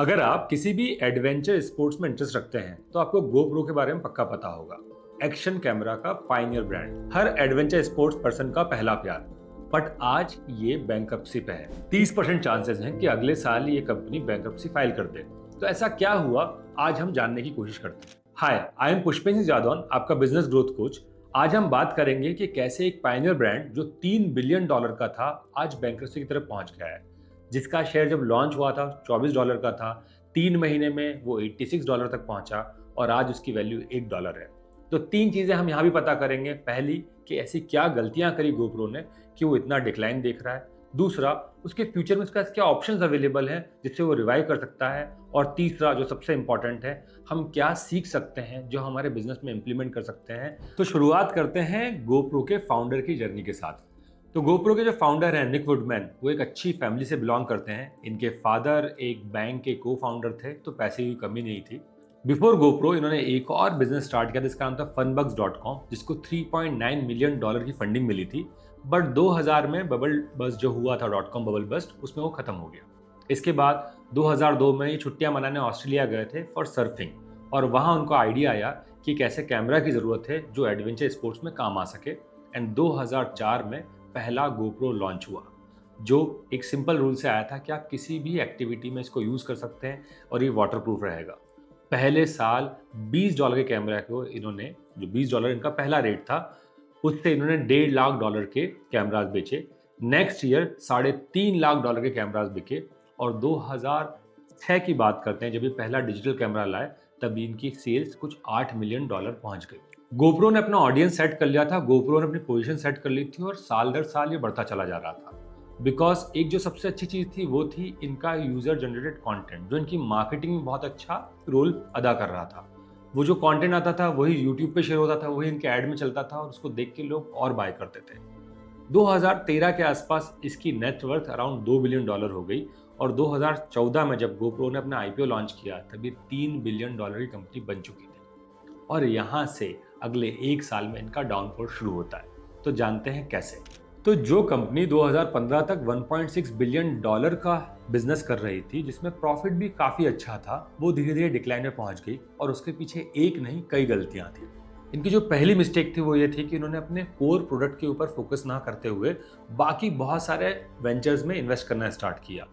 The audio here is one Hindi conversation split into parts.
अगर आप किसी भी एडवेंचर स्पोर्ट्स में इंटरेस्ट रखते हैं तो आपको गोप्रो के बारे में पक्का पता होगा। एक्शन कैमरा का पायनियर ब्रांड, हर एडवेंचर स्पोर्ट्स पर्सन का पहला प्यार। बट आज ये बैंक्रप्सी पे है। 30% चांसेस हैं कि अगले साल ये कंपनी बैंक्रप्सी फाइल कर दे। तो ऐसा क्या हुआ, आज हम जानने की कोशिश करते हैं। हाय, आई एम पुष्पेंद्र सिंह जादौन, आपका बिजनेस ग्रोथ कोच। आज हम बात करेंगे कि कैसे एक पायनियर ब्रांड जो $3 बिलियन का था, आज बैंक्रप्सी की तरफ पहुंच गया है। जिसका शेयर जब लॉन्च हुआ था $24 का था, 3 महीने में वो $86 तक पहुंचा और आज उसकी वैल्यू $1 है। तो 3 चीजें हम यहाँ भी पता करेंगे। पहली, कि ऐसी क्या गलतियां करी गोप्रो ने कि वो इतना डिक्लाइन देख रहा है। दूसरा, उसके फ्यूचर में उसका क्या ऑप्शंस अवेलेबल हैं जिससे वो रिवाइव कर सकता है। और तीसरा, जो सबसे इंपॉर्टेंट है, हम क्या सीख सकते हैं जो हमारे बिजनेस में इंप्लीमेंट कर सकते हैं। तो शुरुआत करते हैं गोप्रो के फाउंडर की जर्नी के साथ। तो गोप्रो के जो फाउंडर हैं निक वुडमैन, वो एक अच्छी फैमिली से बिलोंग करते हैं। इनके फादर एक बैंक के को फाउंडर थे, तो पैसे की कमी नहीं थी। बिफोर गोप्रो इन्होंने एक और बिजनेस स्टार्ट किया जिसका नाम था funbugs.com, जिसको $3.9 मिलियन की फंडिंग मिली थी। बट 2000 में बबल बस्ट जो हुआ था, .com बबल बस्ट, उसमें वो खत्म हो गया। इसके बाद 2002 में ये छुट्टियां मनाने ऑस्ट्रेलिया गए थे फॉर सर्फिंग, और वहां उनको आइडिया आया कि कैसे कैमरा की जरूरत है जो एडवेंचर स्पोर्ट्स में काम आ सके। एंड 2004 में पहला गोप्रो लॉन्च हुआ, जो एक सिंपल रूल से आया था कि आप किसी भी एक्टिविटी में इसको यूज कर सकते हैं और ये वाटरप्रूफ रहेगा। पहले साल $20 के कैमरा को इन्होंने, जो $20 इनका पहला रेट था, उससे इन्होंने $1.5 लाख के कैमरास बेचे। नेक्स्ट ईयर $3.5 लाख के कैमरास बिके। और 2006 की बात करते हैं, जब ये पहला डिजिटल कैमरा लाए, तभी इनकी सेल्स कुछ $8 मिलियन पहुंच गई। गोप्रो ने अपना ऑडियंस सेट कर लिया था, गोप्रो ने अपनी पोजीशन सेट कर ली थी, और साल दर साल ये बढ़ता चला जा रहा था। बिकॉज एक जो सबसे अच्छी चीज थी वो थी इनका यूजर जनरेटेड कंटेंट, जो इनकी मार्केटिंग में बहुत अच्छा रोल अदा कर रहा था। वो जो कंटेंट आता था वही यूट्यूब पे शेयर होता था, वही इनके ऐड में चलता था, और उसको देख के लोग और बाय करते थे। 2013 के आसपास इसकी नेटवर्थ अराउंड $2 बिलियन हो गई। और 2014 में जब गोप्रो ने अपना आईपीओ लॉन्च किया, तभी $3 बिलियन की कंपनी बन चुकी थी। और यहाँ से अगले एक साल में इनका डाउनफॉल शुरू होता है। तो जानते हैं कैसे। तो जो कंपनी 2015 तक $1.6 बिलियन का बिजनेस कर रही थी, जिसमें प्रॉफिट भी काफी अच्छा था, वो धीरे धीरे डिक्लाइन में पहुंच गई। और उसके पीछे एक नहीं, कई गलतियां थी। इनकी जो पहली मिस्टेक थी वो ये थी कि इन्होंने अपने कोर प्रोडक्ट के ऊपर फोकस ना करते हुए बाकी बहुत सारे वेंचर्स में इन्वेस्ट करना स्टार्ट किया।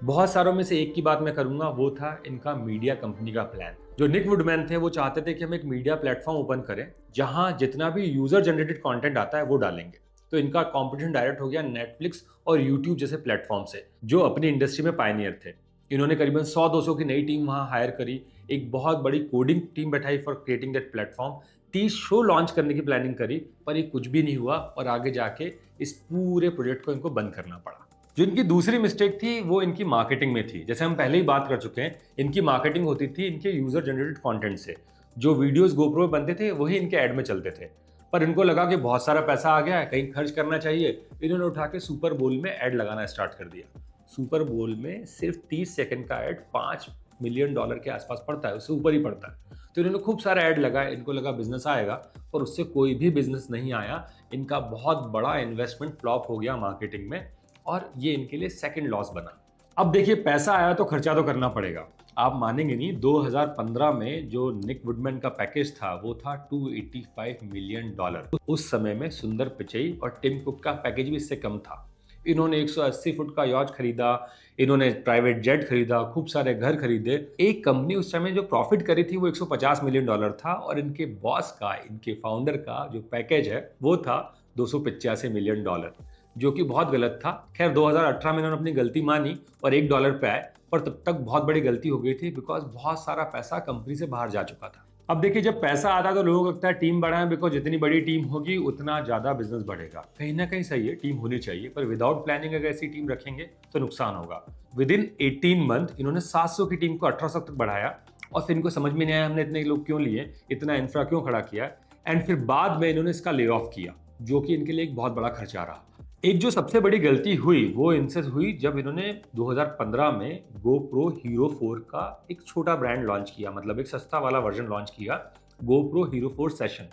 बहुत सारों में से एक की बात मैं करूंगा, वो था इनका मीडिया कंपनी का प्लान। जो निक वुडमैन थे वो चाहते थे कि हम एक मीडिया प्लेटफॉर्म ओपन करें जहां जितना भी यूजर जनरेटेड कंटेंट आता है वो डालेंगे। तो इनका कंपटीशन डायरेक्ट हो गया नेटफ्लिक्स और यूट्यूब जैसे प्लेटफॉर्म से, जो अपनी इंडस्ट्री में पायनियर थे। इन्होंने करीबन 100-200 की नई टीम वहां हायर करी, एक बहुत बड़ी कोडिंग टीम बैठाई for creating that platform, 30 show launch करने की प्लानिंग करी, पर ये कुछ भी नहीं हुआ और आगे जाके इस पूरे प्रोजेक्ट को इनको बंद करना पड़ा। जो इनकी दूसरी मिस्टेक थी वो इनकी मार्केटिंग में थी। जैसे हम पहले ही बात कर चुके हैं, इनकी मार्केटिंग होती थी इनके यूजर जनरेटेड कंटेंट से। जो वीडियोस गोप्रो में बनते थे वही इनके ऐड में चलते थे। पर इनको लगा कि बहुत सारा पैसा आ गया है, कहीं खर्च करना चाहिए। इन्होंने उठा के सुपर बोल में ऐड लगाना स्टार्ट कर दिया। सुपर बोल में सिर्फ 30 सेकंड का ऐड $5 मिलियन के आसपास पड़ता है, उससे ऊपर ही पड़ता है। तो इन्होंने खूब सारा ऐड लगाया, इनको लगा बिजनेस आएगा, पर उससे कोई भी बिजनेस नहीं आया। इनका बहुत बड़ा इन्वेस्टमेंट फ्लॉप हो गया मार्केटिंग में, और ये इनके लिए सेकंड लॉस बना। अब देखिए, पैसा आया तो खर्चा तो करना पड़ेगा। आप मानेंगे नहीं, 2015 में जो निक वुडमैन का पैकेज था वो था $285 मिलियन। उस समय में सुंदर पिचई और टिम कुक का पैकेज भी इससे कम था। इन्होंने 180 फुट का यॉच खरीदा, इन्होंने प्राइवेट जेट खरीदा, खूब सारे घर खरीदे। एक कंपनी उस समय जो प्रॉफिट करी थी वो $150 मिलियन था, और इनके बॉस का, इनके फाउंडर का जो पैकेज है वो था $285 मिलियन, जो कि बहुत गलत था। खैर 2018 में इन्होंने अपनी गलती मानी और $1 पे आए, पर तब तक बहुत बड़ी गलती हो गई थी, बिकॉज बहुत सारा पैसा कंपनी से बाहर जा चुका था। अब देखिए, जब पैसा आता है तो लोगों को लगता है टीम बढ़ाएं, बिकॉज जितनी बड़ी टीम होगी उतना ज्यादा बिजनेस बढ़ेगा। कहीं ना कहीं सही है, टीम होनी चाहिए, पर विदाउट प्लानिंग अगर ऐसी टीम रखेंगे तो नुकसान होगा। विद इन 18 मंथ इन्होंने 700 की टीम को 1800 तक बढ़ाया, और फिर इनको समझ में नहीं आया हमने इतने लोग क्यों लिए, इतना इंफ्रा क्यों खड़ा किया। एंड फिर बाद में इन्होंने इसका ले ऑफ किया, जो कि इनके लिए एक बहुत बड़ा खर्चा रहा। एक जो सबसे बड़ी गलती हुई वो इनसे हुई जब इन्होंने 2015 में GoPro Hero 4 का एक छोटा ब्रांड लॉन्च किया, मतलब एक सस्ता वाला वर्जन लॉन्च किया, GoPro Hero 4 सेशन।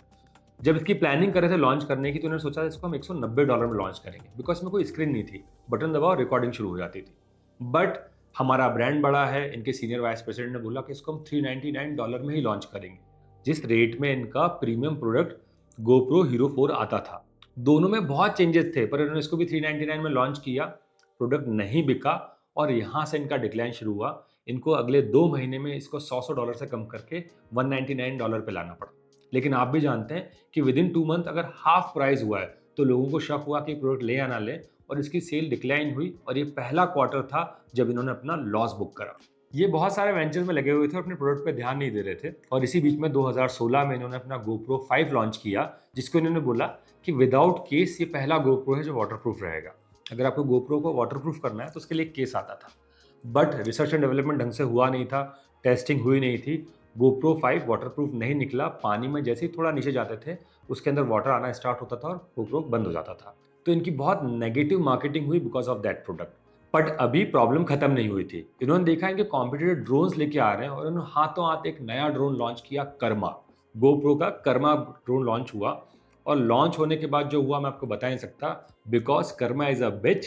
जब इसकी प्लानिंग कर रहे थे लॉन्च करने की, तो उन्होंने सोचा इसको हम $190 में लॉन्च करेंगे, बिकॉज इसमें कोई स्क्रीन नहीं थी, बटन दबाओ रिकॉर्डिंग शुरू हो जाती थी। बट हमारा ब्रांड बड़ा है, इनके सीनियर वाइस प्रेसिडेंट ने बोला कि इसको हम $399 में ही लॉन्च करेंगे, जिस रेट में इनका प्रीमियम प्रोडक्ट GoPro Hero 4 आता था। दोनों में बहुत चेंजेस थे, पर इन्होंने इसको भी $399 में लॉन्च किया। प्रोडक्ट नहीं बिका और यहाँ से इनका डिक्लाइन शुरू हुआ। इनको अगले 2 महीने में इसको $100 से कम करके $199 पे लाना पड़ा। लेकिन आप भी जानते हैं कि विदिन 2 मंथ अगर हाफ प्राइस हुआ है, तो लोगों को शक हुआ कि प्रोडक्ट ले या ना ले, और इसकी सेल डिक्लाइन हुई और ये पहला क्वार्टर था जब इन्होंने अपना लॉस बुक करा। ये बहुत सारे वेंचर्स में लगे हुए थे और अपने प्रोडक्ट पे ध्यान नहीं दे रहे थे, और इसी बीच में 2016 में इन्होंने अपना GoPro 5 लॉन्च किया, जिसको इन्होंने बोला कि विदाउट केस ये पहला GoPro है जो वाटरप्रूफ रहेगा। अगर आपको GoPro को वाटरप्रूफ करना है तो उसके लिए केस आता था, बट रिसर्च एंड डेवलपमेंट ढंग से हुआ नहीं था, टेस्टिंग हुई नहीं थी। GoPro 5 वाटरप्रूफ नहीं निकला। पानी में जैसे ही थोड़ा नीचे जाते थे उसके अंदर वाटर आना स्टार्ट होता था और GoPro बंद हो जाता था। तो इनकी बहुत नेगेटिव मार्केटिंग हुई because of that product. But अभी प्रॉब्लम खत्म नहीं हुई थी। इन्होंने देखा इनके कॉम्पिटिटर ड्रोन्स लेके आ रहे हैं और इन्होंने हाथों हाथ एक नया ड्रोन लॉन्च किया, कर्मा। GoPro का कर्मा ड्रोन लॉन्च हुआ, और लॉन्च होने के बाद जो हुआ मैं आपको बता नहीं सकता, because karma is a bitch.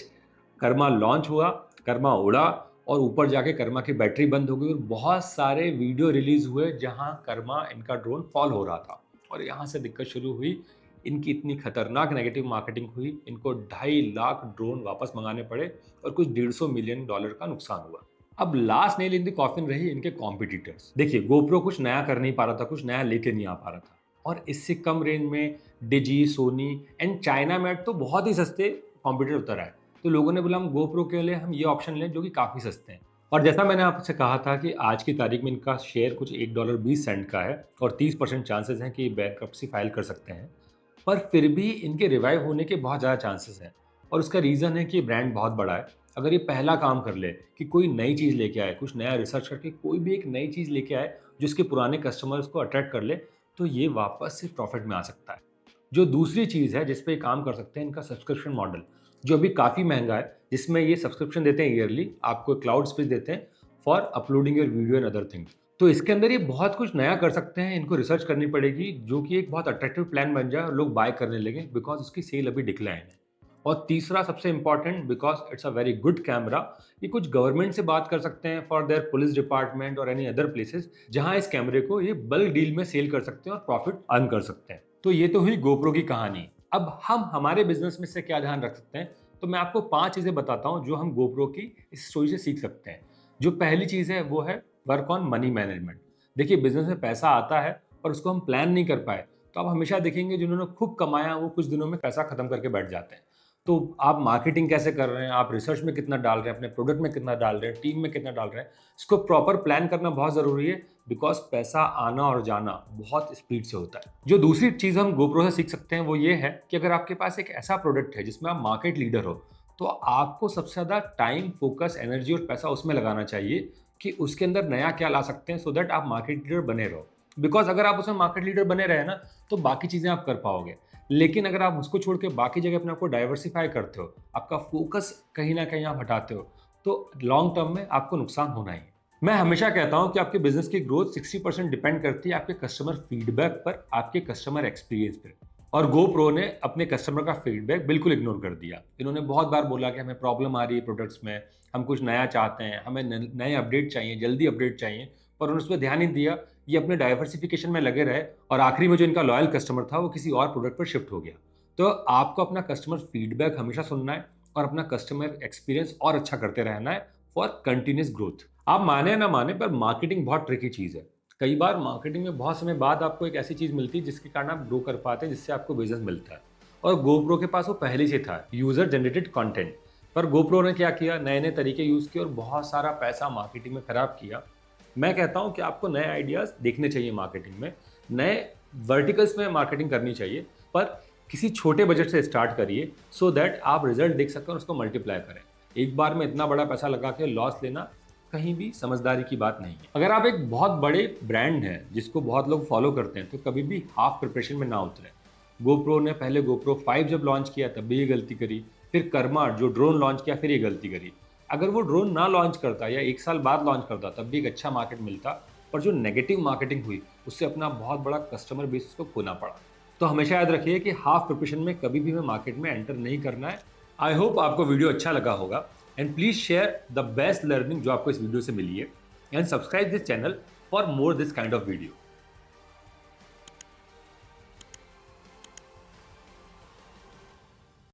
Karma launch हुआ, कर्मा उड़ा, और ऊपर जाके कर्मा की बैटरी बंद हो गई और बहुत सारे वीडियो रिलीज हुए जहां कर्मा इनका ड्रोन फॉल हो रहा था। और यहाँ से दिक्कत शुरू हुई। इनकी इतनी खतरनाक नेगेटिव मार्केटिंग हुई, इनको 2.5 लाख ड्रोन वापस मंगाने पड़े और कुछ $150 मिलियन का नुकसान हुआ। अब last nail in the coffin रही इनके कॉम्पिटिटर्स। देखिए, GoPro कुछ नया कर नहीं पा रहा था, कुछ नया लेके नहीं आ पा रहा था, और इससे कम रेंज में डिजी, सोनी एंड चाइना मैट तो बहुत ही सस्ते कॉम्पिटिटर उतर आए। तो लोगों ने बोला हम GoPro के लिए हम ये ऑप्शन लें जो कि काफ़ी सस्ते हैं। और जैसा मैंने आपसे कहा था कि आज की तारीख में इनका शेयर कुछ $1.20 का है और 30% चांसेस हैं कि बैंक्रप्सी फाइल कर सकते हैं, पर फिर भी इनके रिवाइव होने के बहुत ज़्यादा चांसेस हैं। और उसका रीज़न है कि ये ब्रांड बहुत बड़ा है। अगर ये पहला काम कर ले कि कोई नई चीज़ लेके आए, कुछ नया रिसर्च करके कोई भी एक नई चीज़ लेके आए जो इसके पुराने कस्टमर्स को अट्रैक्ट कर ले, तो ये वापस से प्रॉफिट में आ सकता है। जो दूसरी चीज़ है जिस पे काम कर सकते हैं, इनका सब्सक्रिप्शन मॉडल, जो अभी काफ़ी महंगा है, जिसमें ये सब्सक्रिप्शन देते हैं ईयरली, आपको क्लाउड स्पेस देते हैं for uploading your video and other things. तो इसके अंदर ये बहुत कुछ नया कर सकते हैं। इनको रिसर्च करनी पड़ेगी जो कि एक बहुत अट्रैक्टिव प्लान बन जाए और लोग बाय करने लगे, बिकॉज उसकी सेल अभी डिक्लाइन है। और तीसरा सबसे important, because it's a very good camera, ये कुछ गवर्नमेंट से बात कर सकते हैं फॉर देयर पुलिस डिपार्टमेंट और एनी अदर प्लेसेस, जहां इस कैमरे को ये बल्क डील में सेल कर सकते हैं और प्रॉफिट अर्न कर सकते हैं। तो ये तो हुई GoPro की कहानी। अब हम हमारे बिजनेस में से क्या ध्यान रख सकते हैं, तो मैं आपको 5 चीजें बताता हूं जो हम GoPro की इस स्टोरी से सीख सकते हैं। जो पहली चीज है वो है वर्क ऑन मनी मैनेजमेंट। देखिए, बिजनेस में पैसा आता है और उसको हम प्लान नहीं कर पाए, तो आप हमेशा देखेंगे जिन्होंने खूब कमाया वो कुछ दिनों में पैसा खत्म करके बैठ जाते हैं। तो आप मार्केटिंग कैसे कर रहे हैं, आप रिसर्च में कितना डाल रहे हैं, अपने प्रोडक्ट में कितना डाल रहे हैं, टीम में कितना डाल रहे हैं, इसको प्रॉपर प्लान करना बहुत ज़रूरी है, बिकॉज पैसा आना और जाना बहुत स्पीड से होता है। जो दूसरी चीज़ हम GoPro से सीख सकते हैं वो ये है कि अगर आपके पास एक ऐसा प्रोडक्ट है जिसमें आप मार्केट लीडर हो, तो आपको सबसे ज़्यादा टाइम, फोकस, एनर्जी और पैसा उसमें लगाना चाहिए कि उसके अंदर नया क्या ला सकते हैं, सो दैट आप मार्केट लीडर बने रहो। बिकॉज अगर आप उसमें मार्केट लीडर बने रहे ना, तो बाकी चीज़ें आप कर पाओगे। लेकिन अगर आप उसको छोड़ के बाकी जगह अपने आपको डाइवर्सिफाई करते हो, आपका फोकस कहीं ना कहीं आप हटाते हो, तो लॉन्ग टर्म में आपको नुकसान होना ही है। मैं हमेशा कहता हूं कि आपके बिजनेस की ग्रोथ 60% डिपेंड करती है आपके कस्टमर फीडबैक पर, आपके कस्टमर एक्सपीरियंस पर। और GoPro ने अपने कस्टमर का फीडबैक बिल्कुल इग्नोर कर दिया। इन्होंने बहुत बार बोला कि हमें प्रॉब्लम आ रही है प्रोडक्ट्स में, हम कुछ नया चाहते हैं, हमें नए अपडेट चाहिए, जल्दी अपडेट चाहिए, पर उन्होंने उस पर ध्यान नहीं दिया। ये अपने डाइवर्सिफिकेशन में लगे रहे और आखिरी में जो इनका लॉयल कस्टमर था वो किसी और प्रोडक्ट पर शिफ्ट हो गया। तो आपको अपना कस्टमर फीडबैक हमेशा सुनना है और अपना कस्टमर एक्सपीरियंस और अच्छा करते रहना है फॉर कंटिन्यूस ग्रोथ। आप माने ना माने, पर मार्केटिंग बहुत ट्रिकी चीज़ है। कई बार मार्केटिंग में बहुत समय बाद आपको एक ऐसी चीज़ मिलती है जिसके कारण आप ग्रो कर पाते हैं, जिससे आपको बिजनेस मिलता है। और GoPro के पास वो पहले से था, यूजर जनरेटेड कंटेंट। पर GoPro ने क्या किया, नए नए तरीके यूज़ किए और बहुत सारा पैसा मार्केटिंग में खराब किया। मैं कहता हूं कि आपको नए आइडियाज़ देखने चाहिए मार्केटिंग में, नए वर्टिकल्स में मार्केटिंग करनी चाहिए, पर किसी छोटे बजट से स्टार्ट करिए, सो दैट आप रिजल्ट देख सकें और उसको मल्टीप्लाई करें। एक बार में इतना बड़ा पैसा लगा के लॉस लेना कहीं भी समझदारी की बात नहीं है। अगर आप एक बहुत बड़े ब्रांड हैं जिसको बहुत लोग फॉलो करते हैं, तो कभी भी हाफ प्रिपरेशन में ना उतरें। GoPro ने पहले GoPro 5 जब लॉन्च किया तब भी ये गलती करी, फिर कर्मा जो ड्रोन लॉन्च किया फिर ये गलती करी। अगर वो ड्रोन ना लॉन्च करता या 1 साल बाद लॉन्च करता तब भी एक अच्छा मार्केट मिलता, पर जो नेगेटिव मार्केटिंग हुई उससे अपना बहुत बड़ा कस्टमर बेस को खोना पड़ा। तो हमेशा याद रखिए कि हाफ प्रिपरेशन में कभी भी हमें मार्केट में एंटर नहीं करना है। आई होप आपको वीडियो अच्छा लगा होगा। And please share the best learning जो आपको इस वीडियो से मिली है and subscribe this channel for more this kind of video.